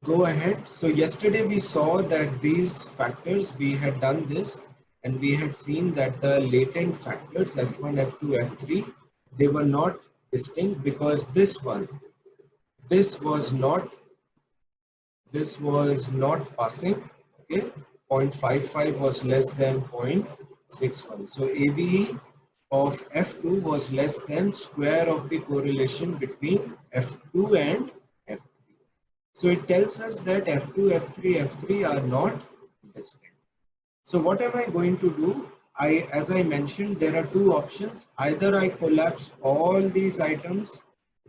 go ahead. So yesterday we saw that these factors, we had done this and we had seen that the latent factors F1, F2, F3, they were not distinct because this was not passing. Okay, 0.55 was less than 0.61. So AVE of F2 was less than square of the correlation between F2 and F3. So it tells us that F2, F3, F3 are not distinct. So what am I going to do? As I mentioned, there are two options. Either I collapse all these items,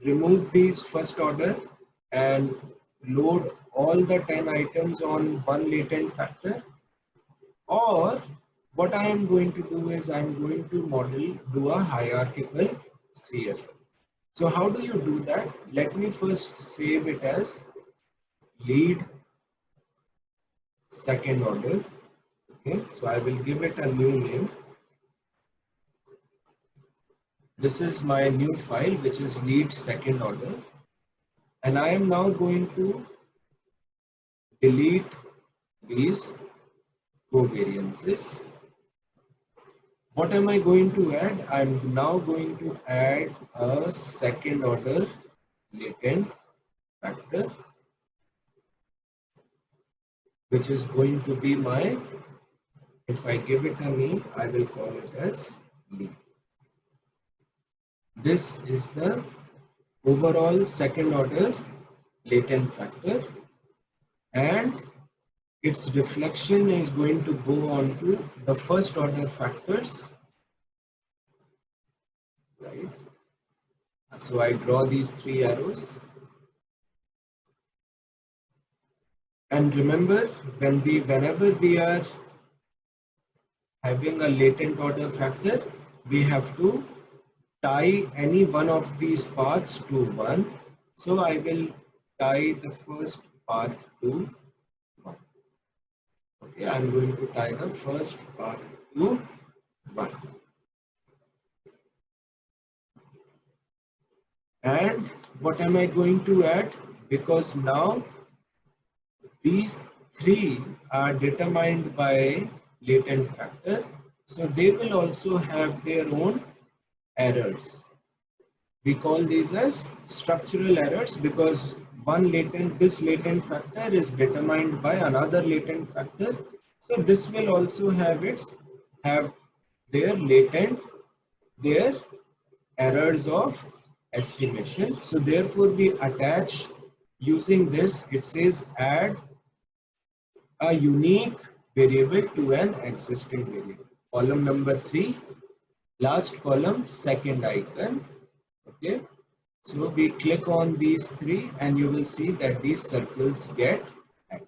remove these first order, and load all the 10 items on one latent factor, or what I am going to do is I am going to do a hierarchical CFL. So how do you do that? Let me first save it as lead second order. Okay, so I will give it a new name. This is my new file, which is lead second order, and I am now going to delete these covariances. What am I going to add? I'm now going to add a second order latent factor, which is going to be my, if I give it a name, I will call it as lead. This is the overall second order latent factor, and its reflection is going to go on to the first order factors, right? So I draw these three arrows, and remember, whenever we are having a latent order factor, we have to tie any one of these paths to 1. So I will tie the first path to 1. Okay, I'm going to tie the first path to 1. And what am I going to add? Because now these three are determined by latent factor, so they will also have their own errors. We call these as structural errors because this latent factor is determined by another latent factor. So this will also have their errors of estimation. So therefore we attach using this, it says add a unique variable to an existing variable. Column number 3, last column, second icon. Okay, so we click on these three and you will see that these circles get added.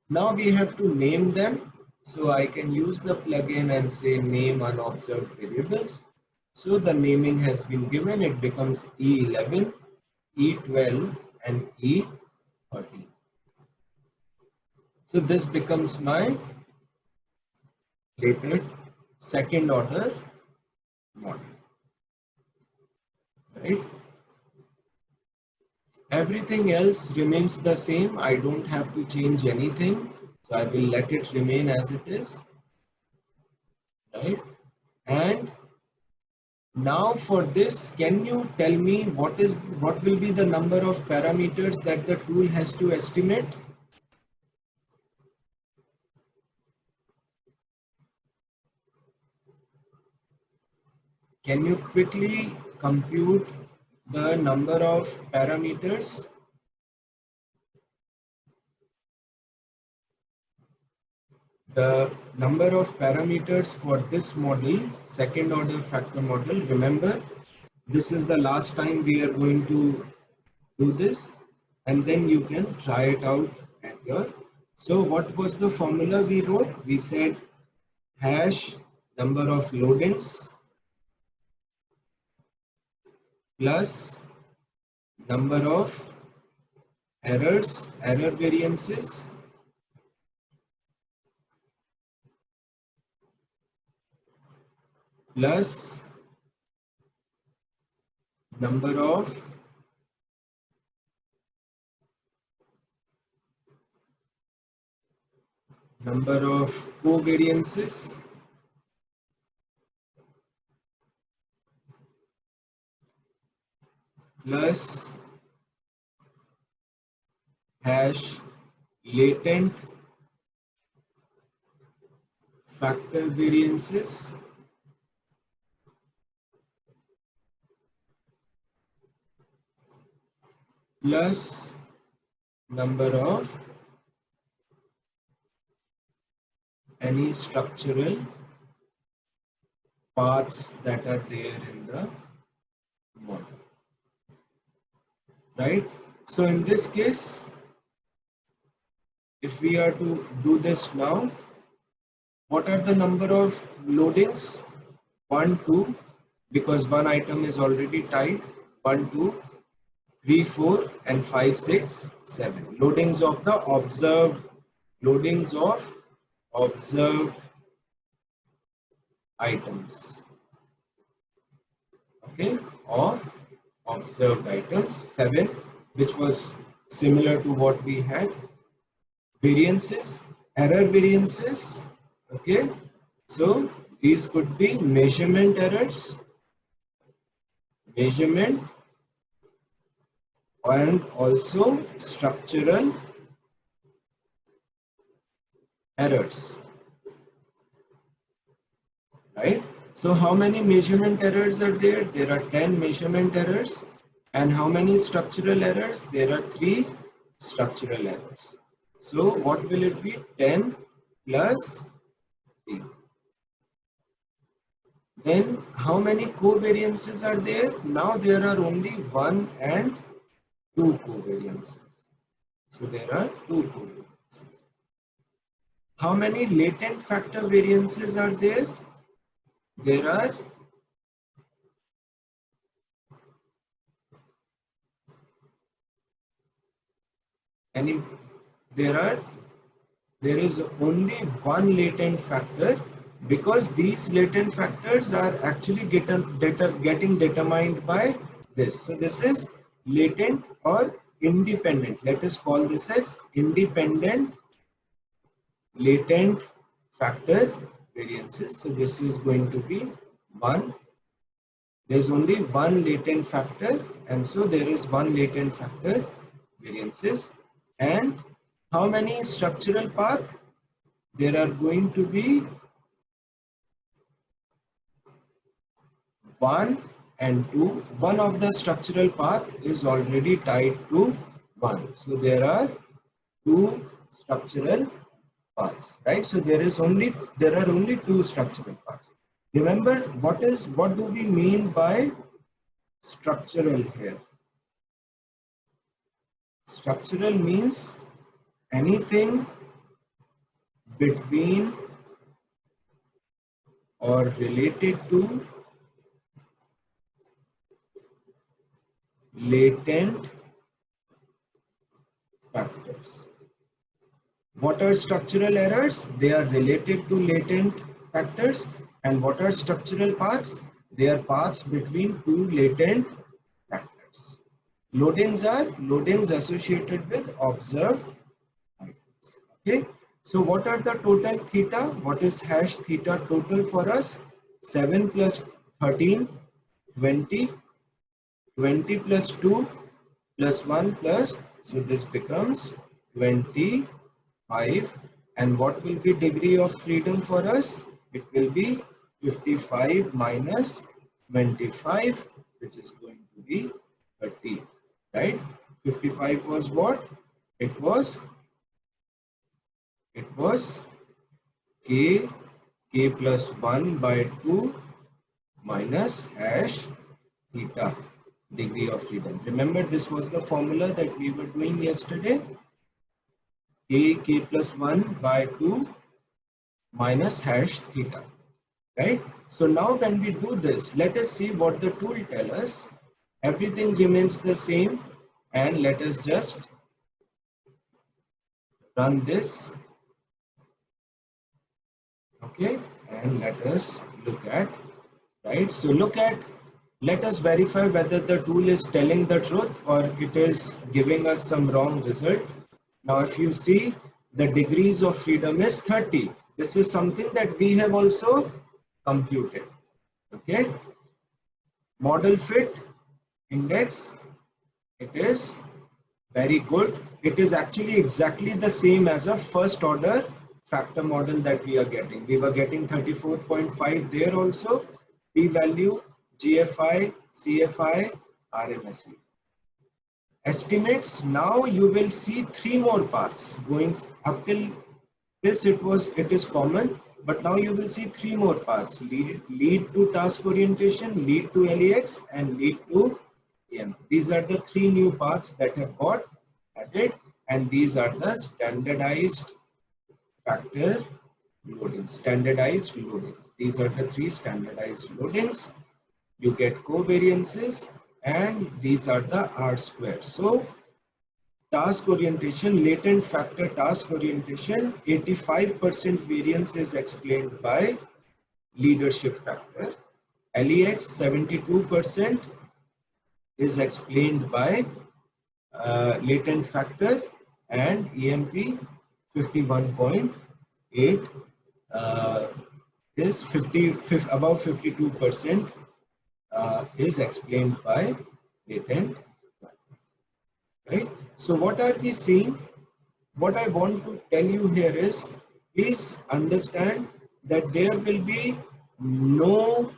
Now we have to name them. So I can use the plugin and say name unobserved variables. So the naming has been given. It becomes E11, E12 and E13. So this becomes my latent second order model, right? Everything else remains the same. I don't have to change anything. So I will let it remain as it is, right? And now for this, can you tell me what will be the number of parameters that the tool has to estimate? Can you quickly compute the number of parameters? The number of parameters for this model, second order factor model, remember, this is the last time we are going to do this, and then you can try it out at your. So what was the formula we wrote? We said hash number of loadings plus number of error variances plus number of number of covariances plus hash latent factor variances plus number of any structural paths that are there in the model, right? So in this case, if we are to do this now, what are the number of loadings? 1, 2, because one item is already tied. 1, 2, 3, 4, and 5, 6, 7. Loadings of the observed, loadings of observed items. Okay, of observed items. 7, which was similar to what we had. Variances, error variances. Okay, so these could be measurement errors, measurement, and also structural errors, right? So how many measurement errors are there? There are 10 measurement errors. And how many structural errors? There are 3 structural errors. So what will it be? 10 plus 3. Then how many covariances are there? Now there are only 1 and 2 covariances. So there are 2 covariances. How many latent factor variances are there? There are there is only one latent factor, because these latent factors are actually getting determined by this. So this is latent or independent. Let us call this as independent latent factor variances. So this is going to be 1. There is only one latent factor, and so there is one latent factor variances. And how many structural paths? There are going to be 1 and 2. One of the structural path is already tied to 1. So there are 2 structural paths, right? So there are only 2 structural paths. Remember, what do we mean by structural here? Structural means anything between or related to latent factors. What are structural errors? They are related to latent factors. And what are structural paths? They are paths between 2 latent factors. Loadings are loadings associated with observed items. Okay. So what are the total theta? What is hash theta total for us? 7 plus 13, 20, 20 plus 2 plus 1 plus, so this becomes 25. And what will be degree of freedom for us? It will be 55 minus 25, which is going to be 30, right? 55 was what? It was k plus 1 by 2 minus hash theta, degree of freedom. Remember, this was the formula that we were doing yesterday. K plus 1 by 2 minus hash theta, right? So now when we do this, let us see what the tool tells us. Everything remains the same, and let us just run this. Okay, and let us look at, right? So let us verify whether the tool is telling the truth or it is giving us some wrong result. Now if you see, the degrees of freedom is 30. This is something that we have also computed. Okay, model fit index, it is very good. It is actually exactly the same as a first order factor model that we are getting. We were getting 34.5 there also, p value, GFI, CFI, RMSE. Estimates, now you will see three more paths going up till this. It is common, but now you will see three more paths: lead to task orientation, lead to LEX, and lead to EM. These are the three new paths that have got added, and these are the standardized factor loadings. Standardized loadings. These are the three standardized loadings. You get covariances, and these are the R squares. So task orientation, latent factor task orientation, 85% variance is explained by leadership factor. LEX 72% is explained by latent factor, and EMP 51.8 is about 52% is explained by latent factor. Right? So what are we seeing? What I want to tell you here is, please understand that there will be no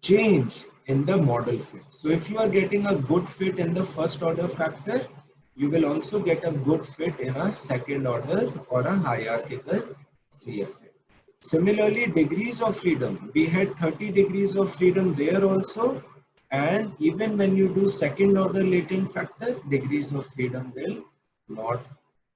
change in the model fit. So if you are getting a good fit in the first order factor, you will also get a good fit in a second order or a hierarchical CFA. Similarly, degrees of freedom, we had 30 degrees of freedom there also, and even when you do second order latent factor, degrees of freedom will not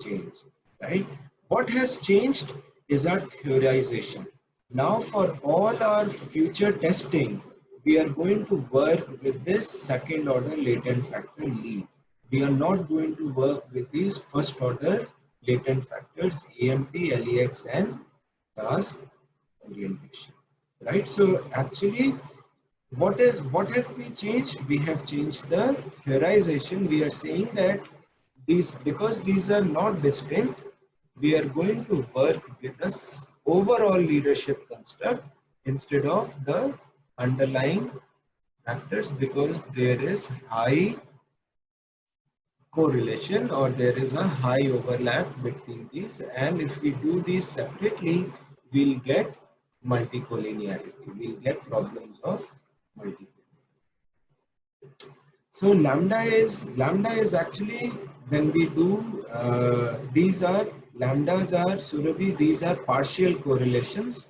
change, right? What has changed is our theorization. Now for all our future testing, we are going to work with this second order latent factor lead. We are not going to work with these first order latent factors AMP, LEX, and task orientation, right? So actually, what have we changed? We have changed the theorization. We are saying that because these are not distinct, we are going to work with this overall leadership construct instead of the underlying factors, because there is high correlation or there is a high overlap between these, and if we do these separately, we'll get multicollinearity, we'll get problems of multicollinearity. So lambda is actually, when we do these are lambdas are Surabhi, these are partial correlations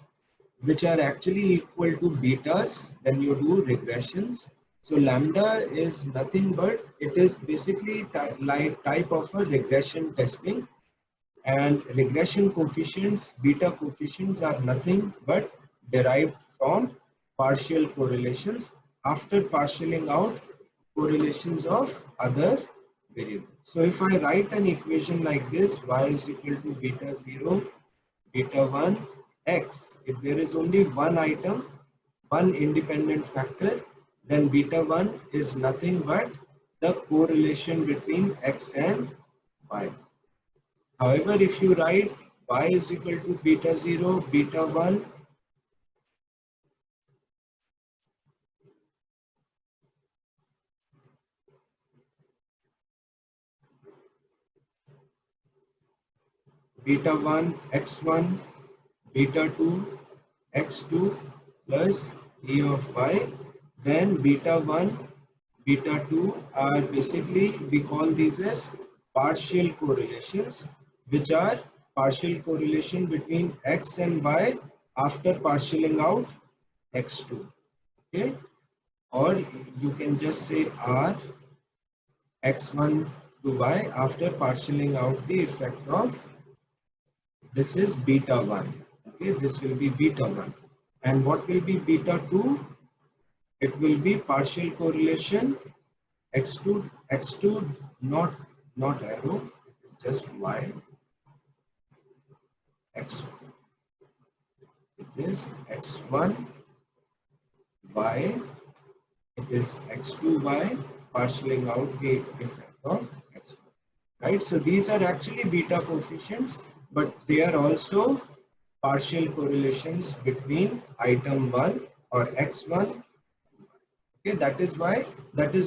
which are actually equal to betas when you do regressions. So lambda is nothing but it is basically like type of a regression testing, and regression coefficients, beta coefficients, are nothing but derived from partial correlations after partialing out correlations of other variables. So if I write an equation like this, y is equal to beta 0, beta 1, x, if there is only one item, one independent factor, then beta 1 is nothing but the correlation between x and y. However, if you write y is equal to beta 0, beta 1, beta 1, x1, beta 2, x2 plus e of y, then beta 1, beta 2 are basically, we call these as partial correlations, which are partial correlation between x and y after partialing out x2. Okay, or you can just say r x1 to y after partialing out the effect of, this is beta 1. Okay, this will be beta 1. And what will be beta 2? It will be partial correlation x2 not arrow, just y, x, it is x1 y, it is x2 y partialing out the effect of x1. right? So these are actually beta coefficients, but they are also partial correlations between item 1 or x1. Okay, that is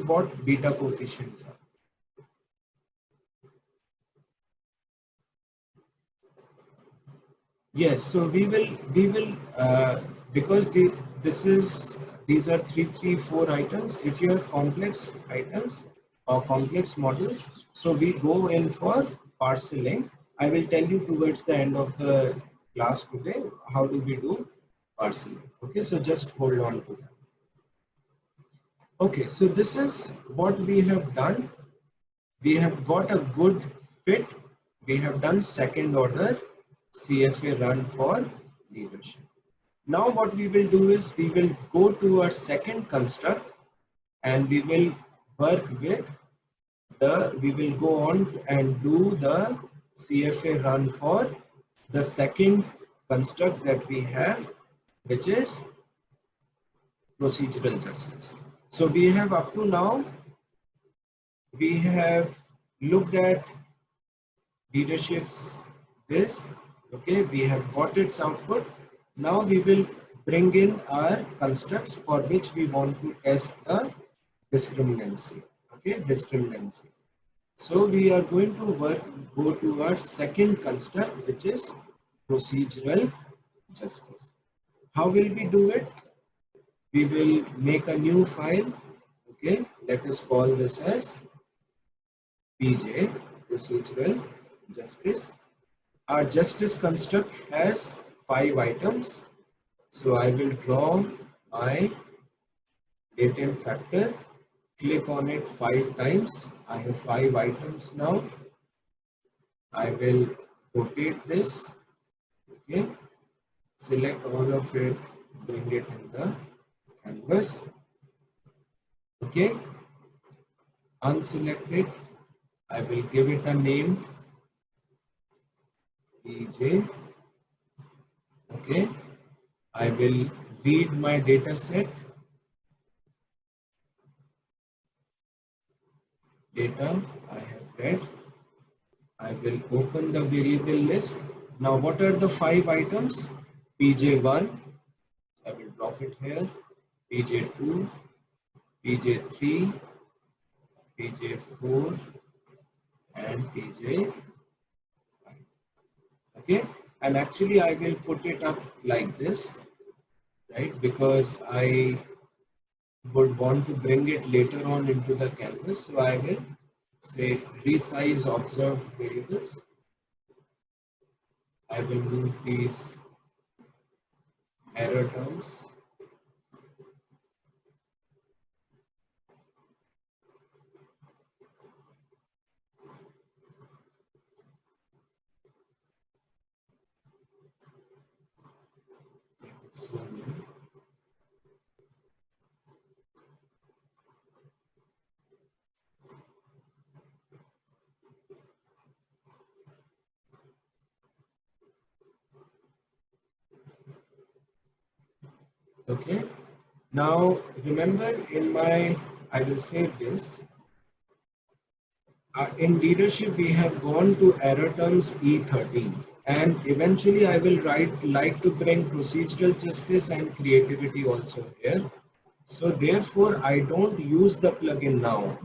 what beta coefficients are. Yes, so we will because these are 3, 3, 4 items. If you have complex items or complex models, so we go in for parceling. I will tell you towards the end of the class today how do we do parceling. Okay, so just hold on to that. Okay, so this is what we have done. We have got a good fit. We have done second order CFA run for leadership. Now what we will do is we will go to our second construct and we will work with we will go on and do the CFA run for the second construct that we have, which is procedural justice. So we have up to now, we have looked at leaderships this. Okay, we have got its output. Now we will bring in our constructs for which we want to test the discriminancy. Okay, discriminancy. So we are going to go to our second construct, which is procedural justice. How will we do it? We will make a new file. Okay, let us call this as PJ, procedural justice. Our justice construct has 5 items. So I will draw my latent factor, click on it 5 times. I have 5 items now. I will rotate this. Okay. Select all of it, bring it in the canvas. Okay. Unselect it. I will give it a name. PJ. Okay. I will read my data set. Data I have read. I will open the variable list. Now what are the 5 items? PJ1, I will drop it here, PJ2, PJ3, PJ4 and PJ5. Okay, and actually I will put it up like this, right, because I would want to bring it later on into the canvas. So I will say resize observed variables. I will move these error terms. Okay. Now remember in my, I will save this. In leadership, we have gone to error terms E13, and eventually I will like to bring procedural justice and creativity also here. So therefore, I don't use the plugin now,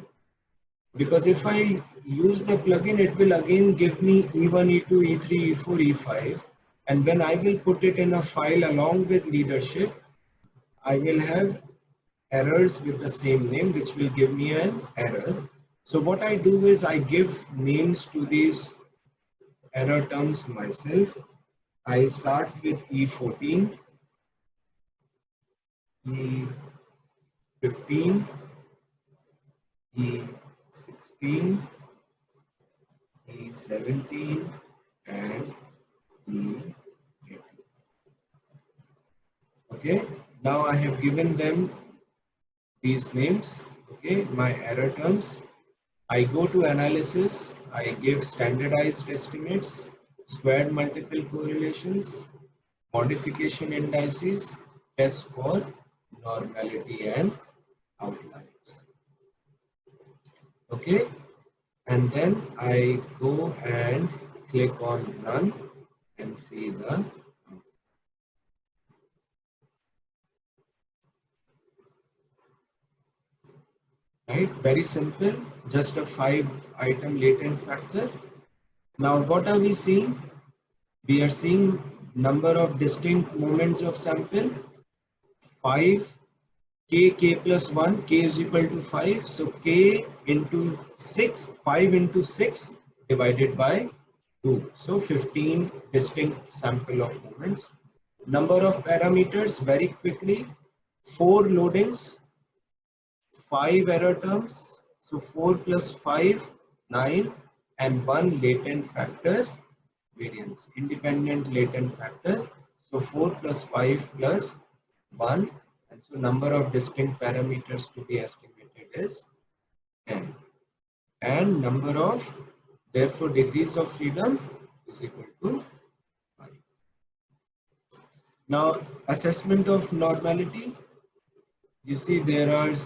because if I use the plugin, it will again give me E1, E2, E3, E4, E5, and when I will put it in a file along with leadership, I will have errors with the same name, which will give me an error. So what I do is I give names to these error terms myself. I start with E14, E15, E16, E17, and E18. Okay, now I have given them these names. Okay, my error terms. I go to analysis, I give standardized estimates, squared multiple correlations, modification indices, test for normality and outliers. Okay, and then I go and click on run and see the right. Very simple, just a 5-item latent factor. Now what are we seeing? We are seeing number of distinct moments of sample 5, k plus 1, k is equal to 5, so k into 6, 5 into 6 divided by 2, so 15 distinct sample of moments. Number of parameters, very quickly, 4 loadings, 5 error terms, so 4 plus 5, 9, and 1 latent factor variance, independent latent factor, so 4 plus 5 plus 1, and so number of distinct parameters to be estimated is 10, and number of, therefore, degrees of freedom is equal to 5. Now, assessment of normality, you see there is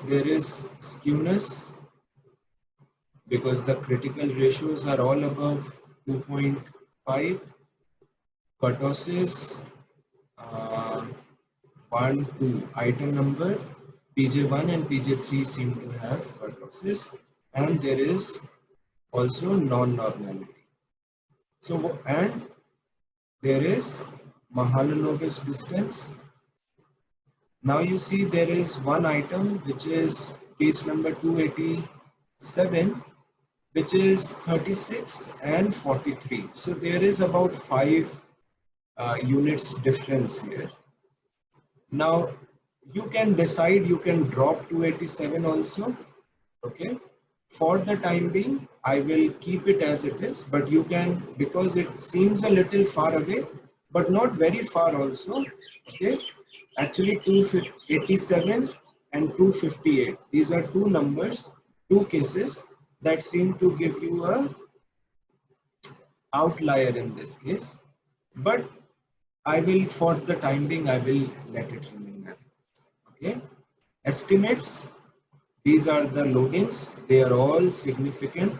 skewness because the critical ratios are all above 2.5, kurtosis 1, 2, item number PJ1 and PJ3 seem to have kurtosis, and there is also non-normality. So, and there is Mahalanobis distance. Now you see there is one item which is case number 287, which is 36 and 43. So there is about 5 units difference here. Now you can decide, you can drop 287 also, okay. For the time being, I will keep it as it is, but you can, because it seems a little far away, but not very far also, okay. Actually 287 and 258, these are two numbers, two cases that seem to give you a outlier in this case, but I will, for the time being, I will let it remain as it is, okay. Estimates, these are the loadings, they are all significant,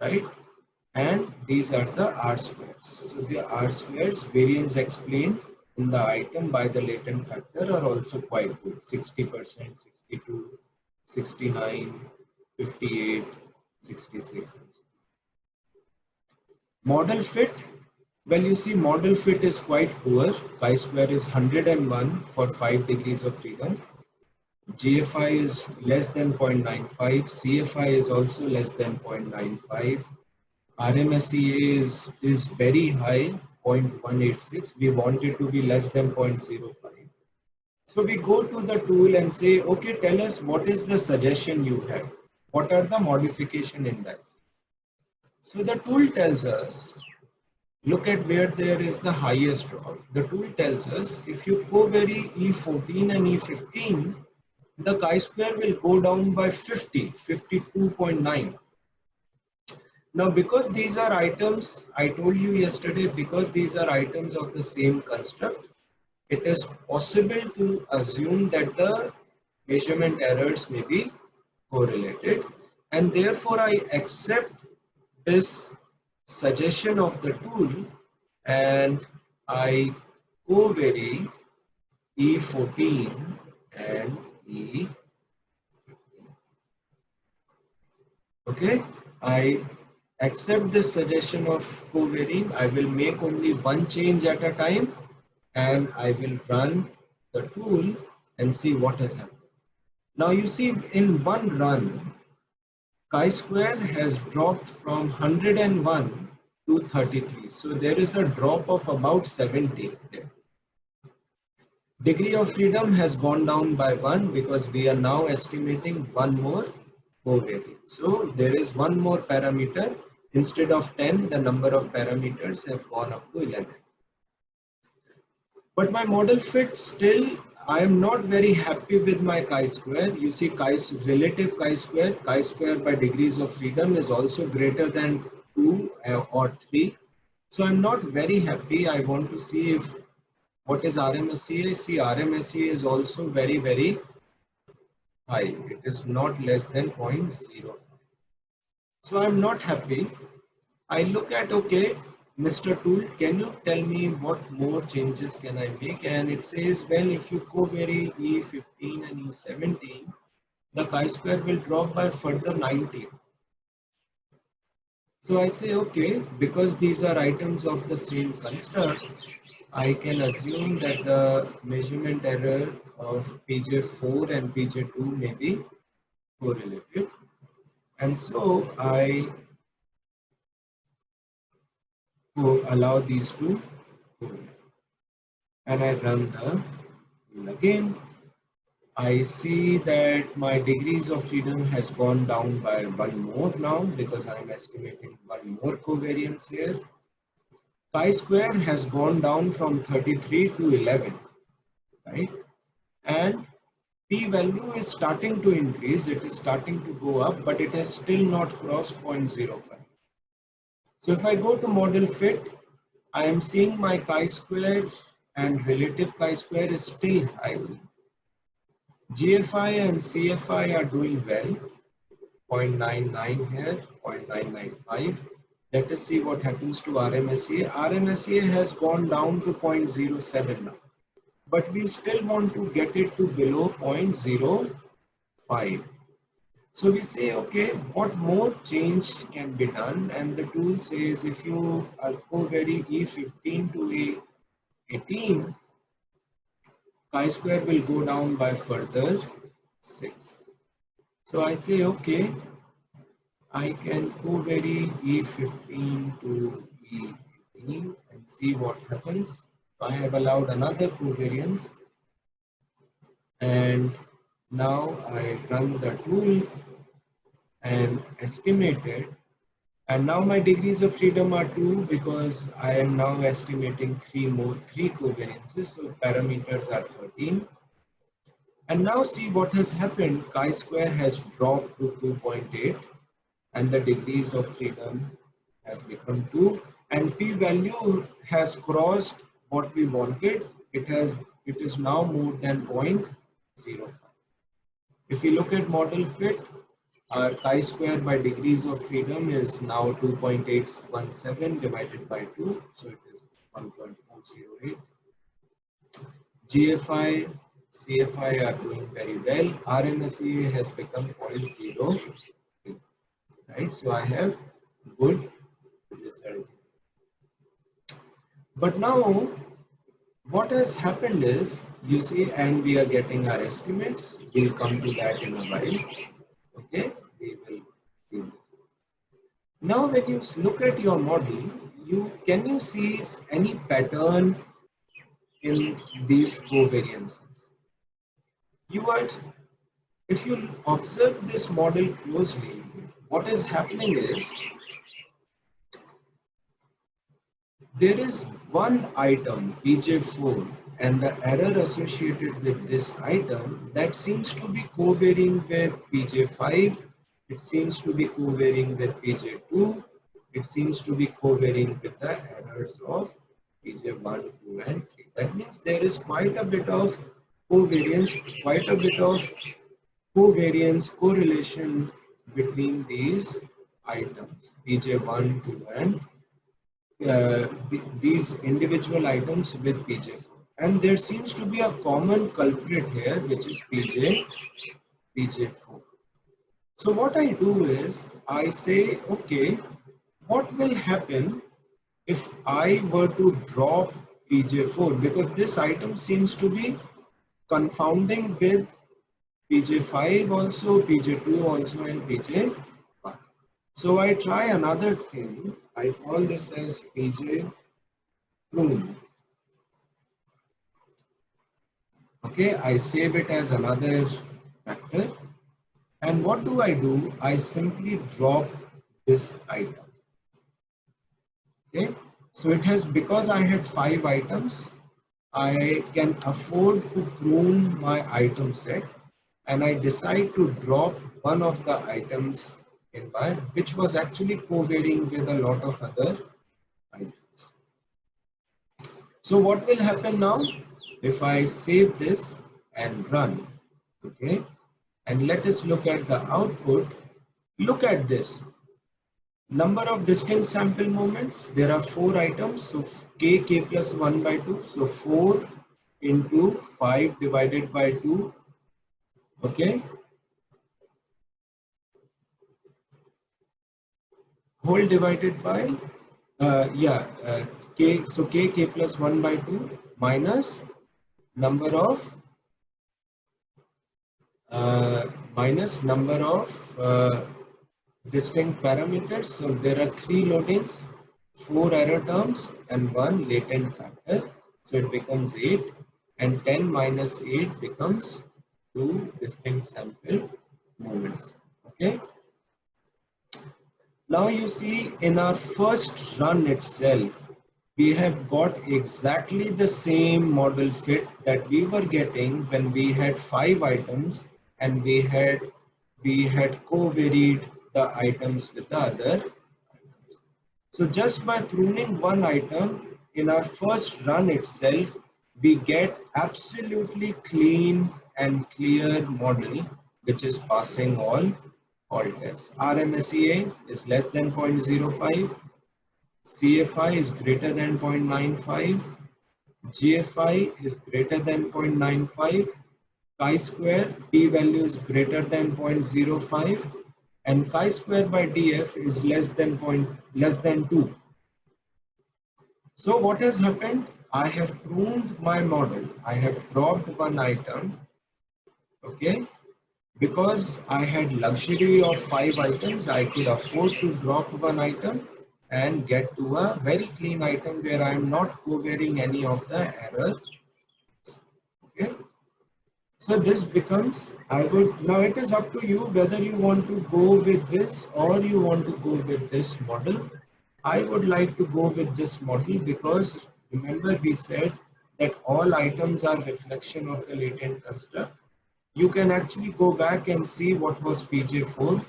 right? And these are the R squares. So the R squares, variance explained in the item by the latent factor, are also quite good, 60%, 62, 69, 58, 66. Model fit, well, you see model fit is quite poor. Chi-square is 101 for 5 degrees of freedom. GFI is less than 0.95, CFI is also less than 0.95, RMSEA is very high, 0.186, we want it to be less than 0.05. So we go to the tool and say, okay, tell us what is the suggestion you have, what are the modification index. So the tool tells us, look at where there is the highest drop. The tool tells us if you covary E14 and E15, the chi-square will go down by 50, 52.9. Now, because these are items, I told you yesterday, because these are items of the same construct, it is possible to assume that the measurement errors may be correlated, and therefore I accept this suggestion of the tool and I covary E14 and E15. Okay, I accept this suggestion of covarying. I will make only one change at a time and I will run the tool and see what has happened. Now you see in one run, chi-square has dropped from 101 to 33. So there is a drop of about 70 there. Degree of freedom has gone down by 1 because we are now estimating one more covariance. So there is one more parameter. Instead of 10, the number of parameters have gone up to 11. But my model fit still, I am not very happy with my chi-square. You see relative chi-square by degrees of freedom is also greater than 2 or 3. So I'm not very happy. I want to see if what is RMSEA? See, RMSEA is also very, very high. It is not less than 0.05. So I'm not happy. I look at, okay, Mr. Tool, can you tell me what more changes can I make? And it says, well, if you covary E15 and E17, the chi-square will drop by further 19. So I say, okay, because these are items of the same construct, I can assume that the measurement error of PJ4 and PJ2 may be correlated. And so I will allow these to correlate. And I run the rule again. I see that my degrees of freedom has gone down by one more now because I am estimating one more covariance here. Chi-square has gone down from 33 to 11, right? And p-value is starting to increase, it is starting to go up, but it has still not crossed 0.05. So if I go to model fit, I am seeing my chi-square and relative chi-square is still high. GFI and CFI are doing well, 0.99 here, 0.995. Let us see what happens to RMSEA. RMSEA has gone down to 0.07 now, but we still want to get it to below 0.05. So we say, okay, what more change can be done? And the tool says if you covary E15 to E18, chi-square will go down by further 6. So I say, okay, I can covary E15 to E18 and see what happens. I have allowed another covariance, and now I run the tool and estimated, and now my degrees of freedom are 2 because I am now estimating 3 covariances, so parameters are 13. And now see what has happened. Chi-square has dropped to 2.8 and the degrees of freedom has become 2, and p-value has crossed what we wanted. It is now more than 0.05. If we look at model fit, our chi-square by degrees of freedom is now 2.817 divided by 2, so it is 1.408. GFI, CFI are doing very well. RMSEA has become 0.0, right? So I have good result. But now what has happened is, you see, and we are getting our estimates. We'll come to that in a while. Okay, we will do this. Now, when you look at your model, can you see any pattern in these covariances? If you observe this model closely, what is happening is there is one item, PJ4, and the error associated with this item that seems to be covariant with PJ5, it seems to be covariant with PJ2, it seems to be covariant with the errors of PJ1, 2, and 3. That means there is quite a bit of covariance, quite a bit of correlation between these items, PJ1, 2, and these individual items with PJ4. And there seems to be a common culprit here, which is PJ4. So what I do is, I say, okay, what will happen if I were to drop PJ4? Because this item seems to be confounding with PJ5 also, PJ2 also, and PJ1. So I try another thing. I call this as PJ prune. Okay, I save it as another factor. And what do? I simply drop this item. Okay, so it has, because I had 5 items, I can afford to prune my item set, and I decide to drop one of the items in my, which was actually covariant with a lot of other items. So what will happen now if I save this and run? Okay, and let us look at the output. Look at this. Number of distinct sample moments, there are 4 items, so k plus 1 by 2, so 4 into 5 divided by 2, okay, whole divided by, k plus 1 by 2 minus number of, number of distinct parameters. So there are 3 loadings, 4 error terms and 1 latent factor. So it becomes 8, and 10 minus 8 becomes 2 distinct sample moments. Okay. Now you see in our first run itself, we have got exactly the same model fit that we were getting when we had 5 items and we had co-varied the items with the other. So just by pruning one item in our first run itself, we get absolutely clean and clear model which is passing all tests. RMSEA is less than 0.05, CFI is greater than 0.95, GFI is greater than 0.95, chi-square p-value is greater than 0.05, and chi-square by df is less than 2. So what has happened? I have pruned my model. I have dropped one item, okay? Because I had luxury of 5 items, I could afford to drop one item and get to a very clean item where I am not covering any of the errors, okay? So this becomes, now it is up to you whether you want to go with this or you want to go with this model. I would like to go with this model because remember we said that all items are reflection of the latent construct. You can actually go back and see what was PJ4.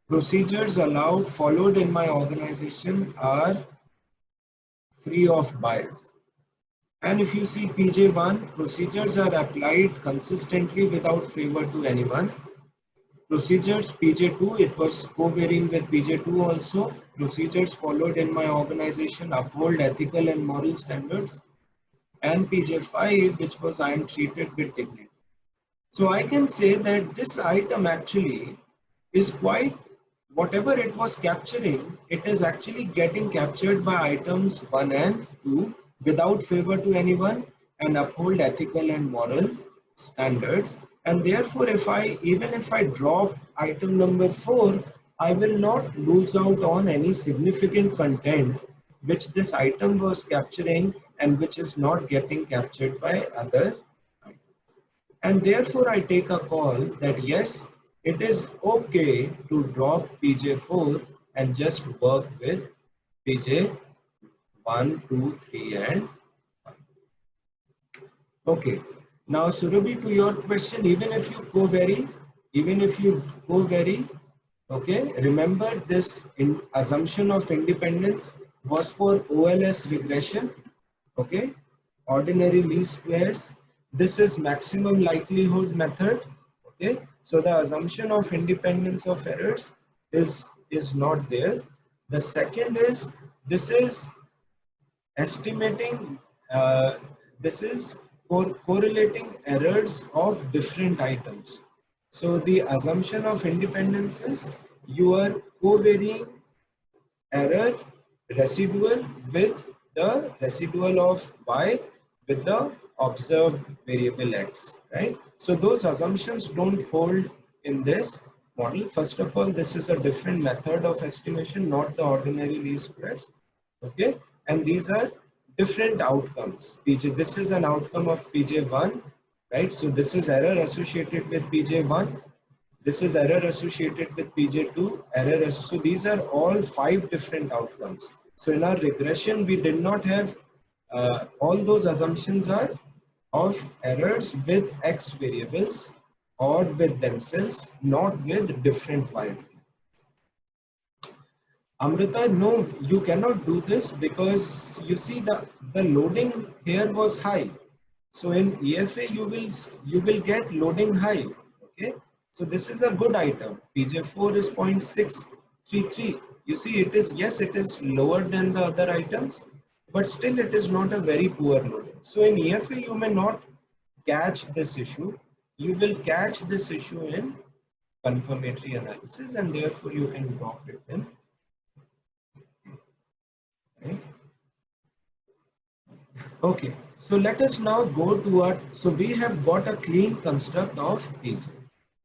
Procedures followed in my organization are free of bias. And if you see PJ1, procedures are applied consistently without favor to anyone. Procedures PJ2, it was co-varying with PJ2 also. Procedures followed in my organization uphold ethical and moral standards. And PJ5, which was I am treated with dignity. So I can say that this item actually is quite, whatever it was capturing, it is actually getting captured by items 1 and 2 without favor to anyone and uphold ethical and moral standards. And therefore, even if I drop item number 4, I will not lose out on any significant content which this item was capturing and which is not getting captured by other. And therefore, I take a call that yes, it is okay to drop PJ4 and just work with PJ 1, 2, 3, and 5. Okay. Now, Surabhi, to your question, even if you co-vary, okay, remember this assumption of independence was for OLS regression, okay, ordinary least squares. This is maximum likelihood method, okay. So the assumption of independence of errors is not there. The second is, this is estimating, this is for correlating errors of different items. So the assumption of independence is you are co-varying error residual with the residual of y with the observed variable x, right? So those assumptions don't hold in this model. First of all, this is a different method of estimation, not the ordinary least squares, okay? And these are different outcomes. This is an outcome of PJ1, right? So this is error associated with PJ1. This is error associated with PJ2, so these are all 5 different outcomes. So in our regression, we did not have all those assumptions are of errors with X variables or with themselves, not with different Y. Amrita, no, you cannot do this because you see the loading here was high. So in EFA, you will get loading high, okay? So this is a good item. PJ4 is 0.633. You see, it is, yes, it is lower than the other items, but still it is not a very poor loading. So in EFA, you may not catch this issue. You will catch this issue in confirmatory analysis, and therefore you can drop it in. Right? Okay, so let us now go to our, so we have got a clean construct of PJ.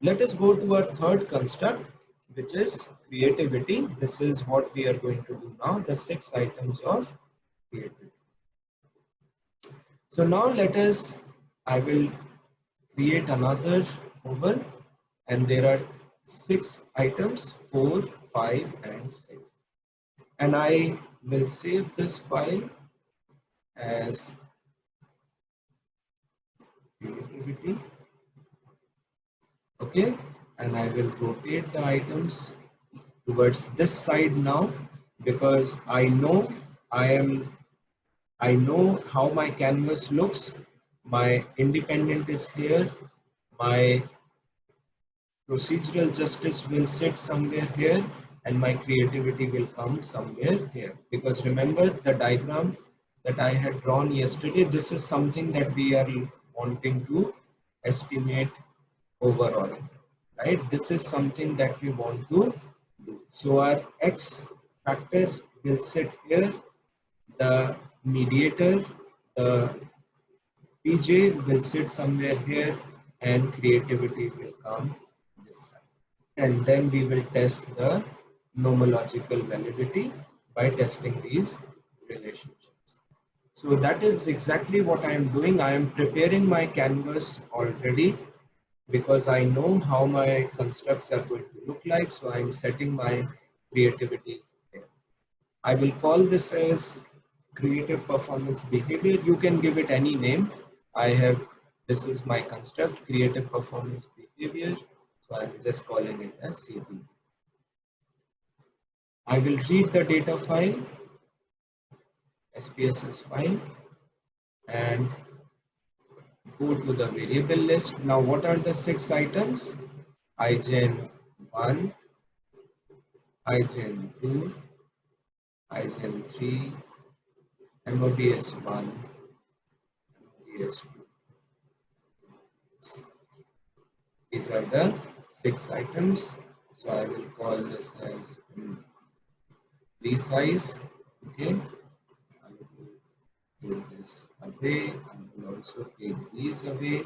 Let us go to our third construct, which is creativity. This is what we are going to do now, the 6 items of creativity. So now let us, I will create another oval, and there are 6 items, 4, 5 and 6. And I will save this file as creativity. Okay, and I will rotate the items towards this side now, because I know I know how my canvas looks. My independent is here, my procedural justice will sit somewhere here, and my creativity will come somewhere here. Because remember the diagram that I had drawn yesterday, this is something that we are wanting to estimate overall, right? This is something that we want to do. So our X factor will sit here, the mediator, the PJ will sit somewhere here, and creativity will come this side. And then we will test the nomological validity by testing these relationships. So that is exactly what I am doing. I am preparing my canvas already, because I know how my constructs are going to look like. So I am setting my creativity here. I will call this as creative performance behavior. You can give it any name. This is my construct, creative performance behavior. So I'm just calling it as CB. I will read the data file, SPSS file, and go to the variable list. Now, what are the 6 items? IGEN 1, IGEN 2, IGEN 3, MODS 1, MODS 2. These are the 6 items. So I will call this as resize. Okay. I will take this away. I will also take these away.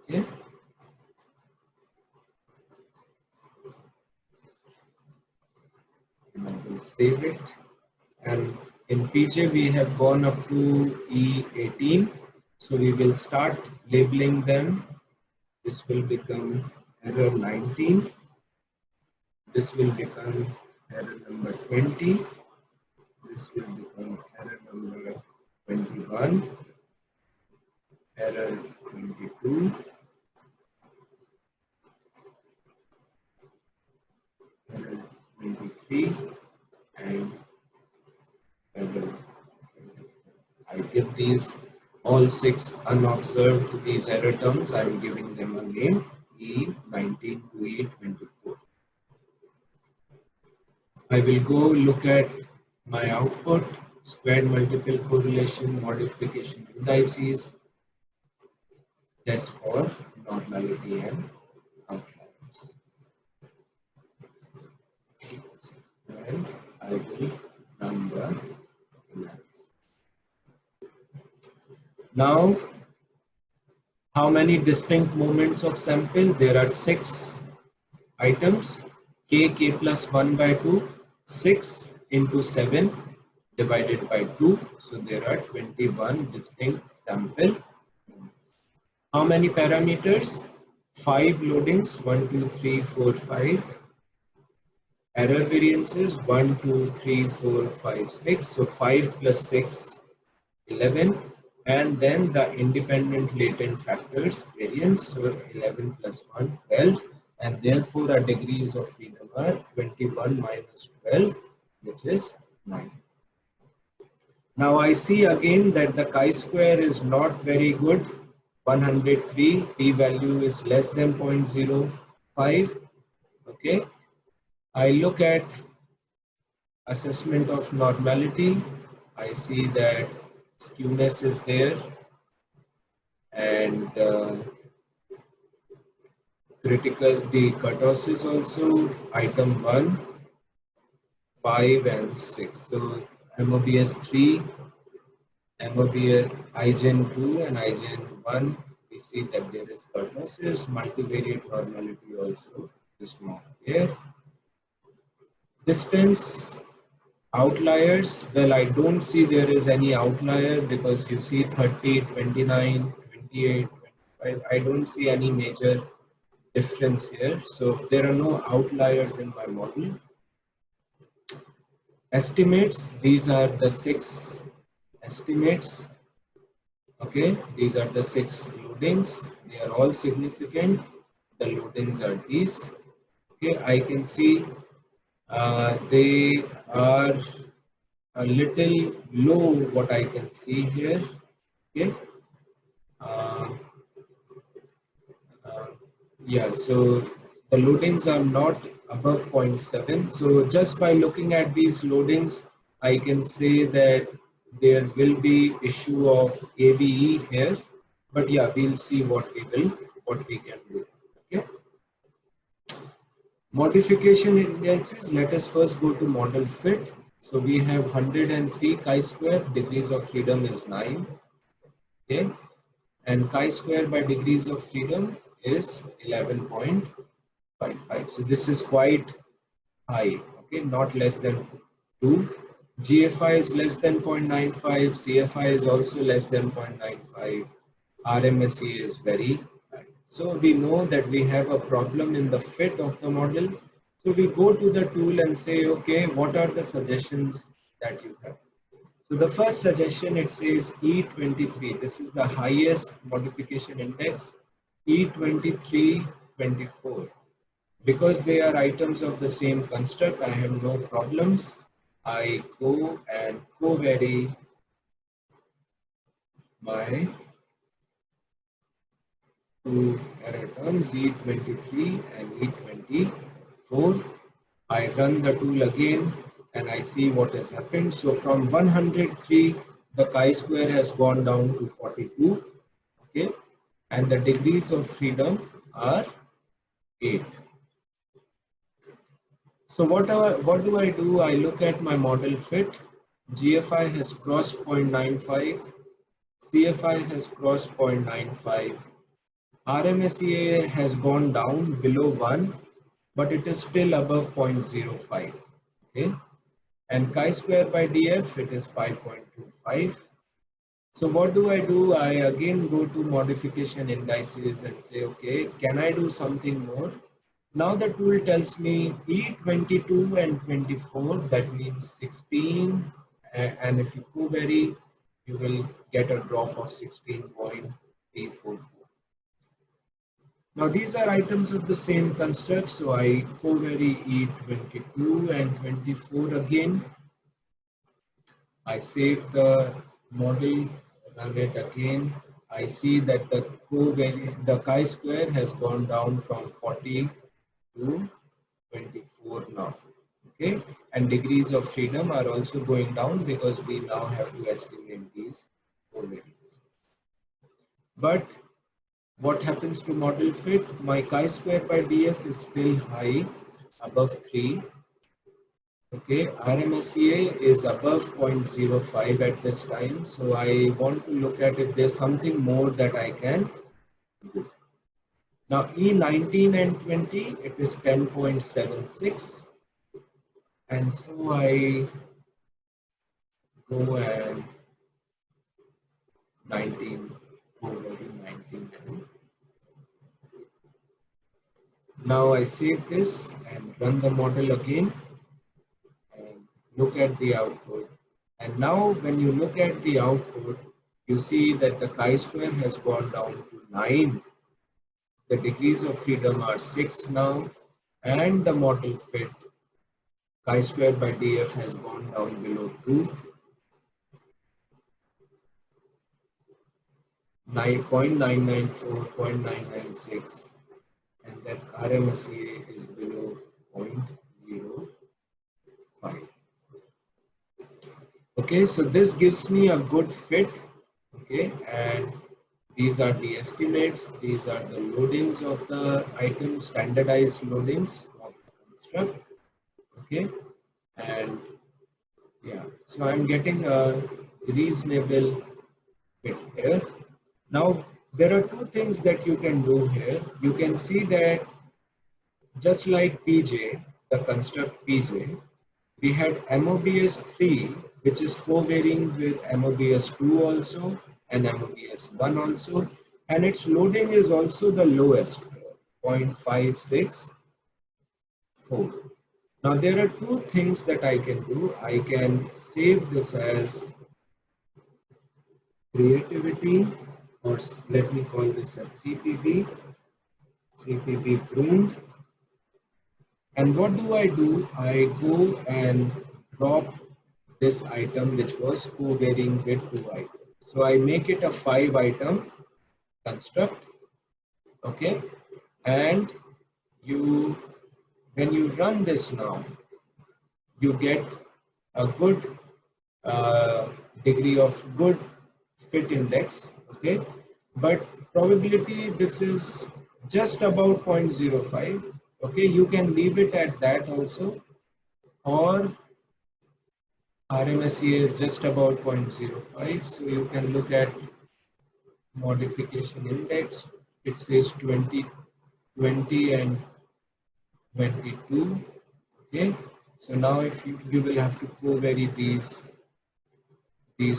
Okay. And I will save it. And in PJ we have gone up to E18. So we will start labeling them. This will become error 19. This will become error number 20. This will become error number 21, error 22, error 23, and error. I give these all 6 unobserved, these error terms. I am giving them a name, E19 to E24. I will go look at my output, squared multiple correlation, modification indices, test for normality and outliers. And I will run the analysis. Now, how many distinct moments of sample? There are 6 items, k plus 1 by 2, 6 into 7 divided by 2. So there are 21 distinct sample. How many parameters? 5 loadings, 1, 2, 3, 4, 5. Error variances, 1, 2, 3, 4, 5, 6. So 5 plus 6, 11. And then the independent latent factors variance, so 11 plus 1, 12. And therefore our degrees of freedom are 21 minus 12, which is 9. Now I see again that the chi-square is not very good. 103, p-value is less than 0.05. Okay. I look at assessment of normality. I see that skewness is there, and critical, the kurtosis also, item 1, 5 and 6. So MOBS 3, MOBS IGN 2 and IGN 1, we see that there is kurtosis, multivariate normality also is not here. Distance, outliers, well, I don't see there is any outlier because you see 30, 29, 28, 25. I don't see any major difference here. So there are no outliers in my model. Estimates, these are the 6 estimates. Okay, these are the 6 loadings. They are all significant. The loadings are these. Okay, I can see they are a little low, what I can see here. Okay. Uh, yeah, so the loadings are not above 0.7. So just by looking at these loadings, I can say that there will be issue of ABE here. But yeah, we'll see what we can do. Okay. Modification indexes. Let us first go to model fit. So we have 103 chi-square, degrees of freedom is 9. Okay. And chi-square by degrees of freedom is 11.55. So this is quite high, okay, not less than 2. GFI is less than 0.95, CFI is also less than 0.95, RMSE is very high. So we know that we have a problem in the fit of the model. So we go to the tool and say, okay, what are the suggestions that you have? So the first suggestion, it says E23. This is the highest modification index, E2324. Because they are items of the same construct, I have no problems. I go and covary my two error terms, E23 and E24. I run the tool again and I see what has happened. So from 103, the chi-square has gone down to 42. Okay, and the degrees of freedom are 8. So what do I do? I look at my model fit. GFI has crossed 0.95, CFI has crossed 0.95, RMSEA has gone down below 1, but it is still above 0.05. Okay, and chi-square by DF, it is 5.25. So what do? I again go to modification indices and say, okay, can I do something more? Now the tool tells me E22 and 24, that means 16, and if you covary, you will get a drop of 16.344. Now these are items of the same construct, so I covary E22 and 24 again. I save the model, run it again. I see that the chi-square has gone down from 40 to 24 now. Okay, and degrees of freedom are also going down because we now have to estimate these covariates. But what happens to model fit? My chi-square by DF is still high, above 3. Okay, RMSEA is above 0.05 at this time. So I want to look at if there's something more that I can do. Now E19 and 20, it is 10.76. And so I go and 19, over 19. Now I save this and run the model again and look at the output. And now when you look at the output, you see that the chi-square has gone down to 9. The degrees of freedom are 6 now, and the model fit chi-square by DF has gone down below 2. 0.994, 0.996, and that RMSEA is below 0.05. Okay, so this gives me a good fit. Okay, and these are the estimates. These are the loadings of the item, standardized loadings of the construct. Okay, and yeah, so I'm getting a reasonable fit here. Now, there are two things that you can do here. You can see that just like PJ, the construct PJ, we had MOBS 3, which is co-varying with MOBS 2 also and MOBS 1 also, and its loading is also the lowest, 0.564. Now there are two things that I can do. I can save this as creativity, or let me call this as CPB pruned. And what do? I go and drop this item which was co-varying with 2 items. So I make it a 5 item construct, okay? And you, when you run this now, you get a good degree of good fit index, okay? But probability, this is just about 0.05, okay? You can leave it at that also, or RMSEA is just about 0.05, so you can look at modification index. It says 20, 20 and 22. Okay, so now if you will have to co-vary these two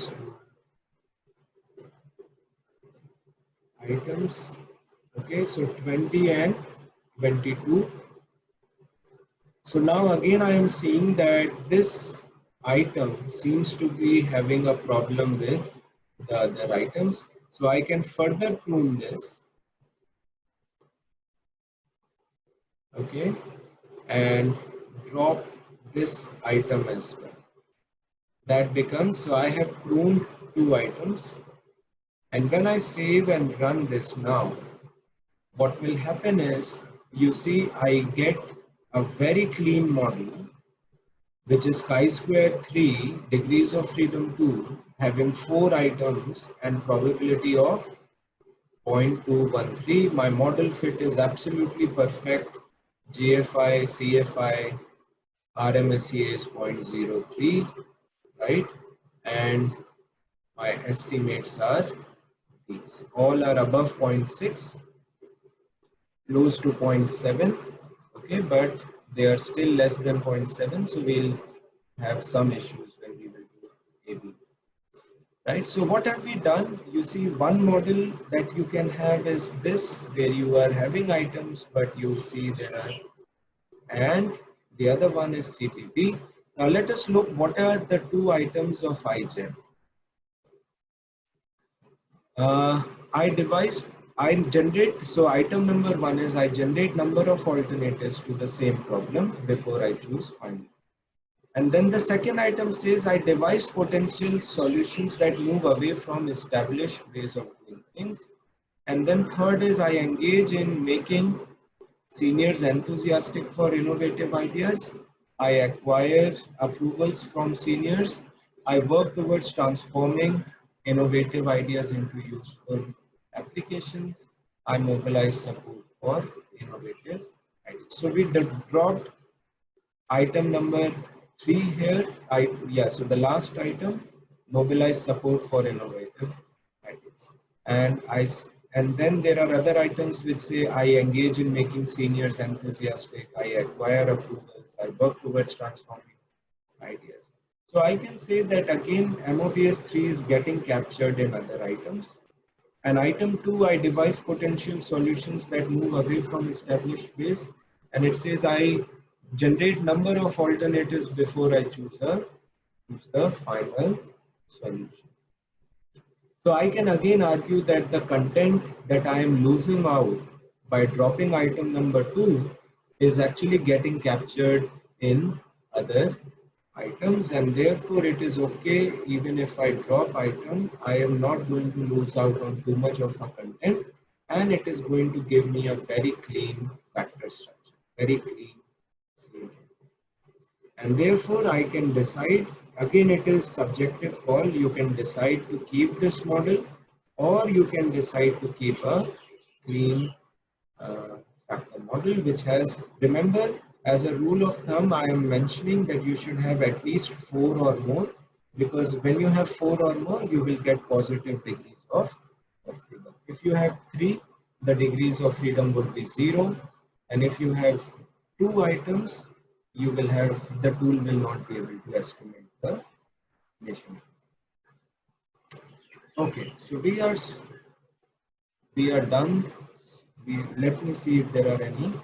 items. Okay, so 20 and 22. So now again I am seeing that this item seems to be having a problem with the other items. So I can further prune this, okay, and drop this item as well. That becomes, so I have pruned 2 items, and when I save and run this now, what will happen is, you see I get a very clean model, which is chi-square 3, degrees of freedom 2, having 4 items and probability of 0.213. My model fit is absolutely perfect. GFI, CFI, RMSEA is 0.03, right? And my estimates are these. All are above 0.6, close to 0.7, okay, but they are still less than 0.7, so we'll have some issues when we will do AB. Right, so what have we done? You see, one model that you can have is this, where you are having items, but you see there are, and the other one is CPB. Now let us look what are the 2 items of iGEM. I generate, so item number 1 is I generate number of alternatives to the same problem before I choose final. And then the second item says I devise potential solutions that move away from established ways of doing things. And then third is I engage in making seniors enthusiastic for innovative ideas. I acquire approvals from seniors. I work towards transforming innovative ideas into useful applications. I mobilize support for innovative ideas. So we dropped item number 3 here. So the last item, mobilize support for innovative ideas. And then there are other items which say I engage in making seniors enthusiastic, I acquire approvals, I work towards transforming ideas. So I can say that again, MOBS 3 is getting captured in other items. And item 2, I devise potential solutions that move away from established ways. And it says I generate number of alternatives before I choose the final solution. So I can again argue that the content that I am losing out by dropping item number 2 is actually getting captured in other items, and therefore it is okay even if I drop item, I am not going to lose out on too much of a content, and it is going to give me a very clean factor structure, very clean CFG. And therefore I can decide, again it is subjective call, you can decide to keep this model or you can decide to keep a clean factor model which has, remember, as a rule of thumb I am mentioning that you should have at least 4 or more, because when you have 4 or more you will get positive degrees of freedom. If you have 3, the degrees of freedom would be 0, and if you have 2 items, you will have, the tool will not be able to estimate the nation. Okay, so we are done. Let me see if there are any